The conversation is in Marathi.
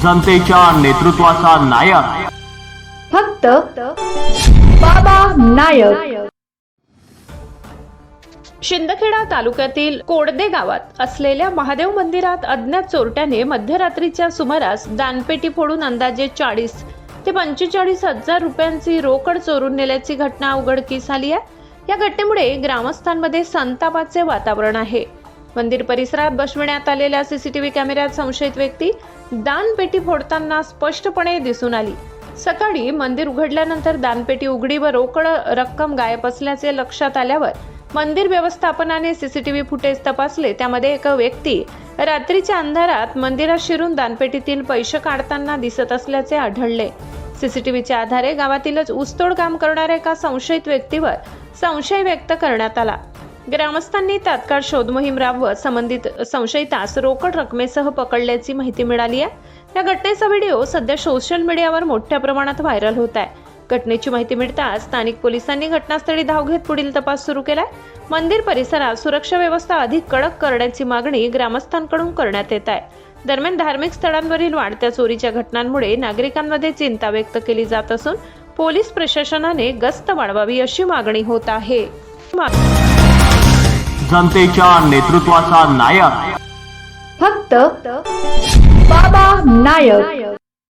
जनतेच्या नेतृत्वाचा नायक फक्त बाबा नायक। शिंदखेडा तालुक्यातील कोडदे गावात असलेल्या महादेव मंदिरात अज्ञात चोरट्याने मध्यरात्रीच्या सुमारास दानपेटी फोडून अंदाजे 40 ते 45 हजार रुपयांची रोकड चोरून नेल्याची घटना उघडकीस आली आहे। या घटनेमुळे ग्रामस्थांमध्ये संतापाचे वातावरण आहे। मंदिर परिसरात बसविण्यात आलेल्या सीसीटीव्ही कॅमेऱ्यात संशयित व्यक्ती दानपेटी फोडताना स्पष्टपणे दिसून आली। सकाळी मंदिर उघडल्यानंतर दानपेटी उघडी व रोकड रक्कम गायब असल्याचे लक्षात आल्यावर मंदिर व्यवस्थापनाने सीसीटीव्ही फुटेज तपासले। त्यामध्ये एक व्यक्ती रात्रीच्या अंधारात मंदिरात शिरून दानपेटीतील पैसे काढताना दिसत असल्याचे आढळले। सीसीटीव्हीच्या आधारे गावातीलच ऊसतोड काम करणाऱ्या एका संशयित व्यक्तीवर संशय व्यक्त करण्यात आला। ग्रामस्थांनी तात्काळ शोध मोहीम राबवत संबंधित संशयितास रोकड रकमेसह पकडल्याची माहिती मिळाली आहे। या घटनेचा व्हिडिओ सध्या सोशल मीडियावर मोठ्या प्रमाणात व्हायरल होत आहे। घटनेची माहिती मिळताच स्थानिक पोलिसांनी घटनास्थळी धाव घेत पुढील तपास सुरू केलाय। मंदिर परिसरात सुरक्षा व्यवस्था अधिक कडक करण्याची मागणी ग्रामस्थांकडून करण्यात येत आहे। दरम्यान धार्मिक स्थळांवरील वाढत्या चोरीच्या घटनांमुळे नागरिकांमध्ये चिंता व्यक्त केली जात असून पोलीस प्रशासनाने गस्त वाढवावी अशी मागणी होत आहे। जनतेच्या नेतृत्वाचा नायक फक्त बाबा नायक।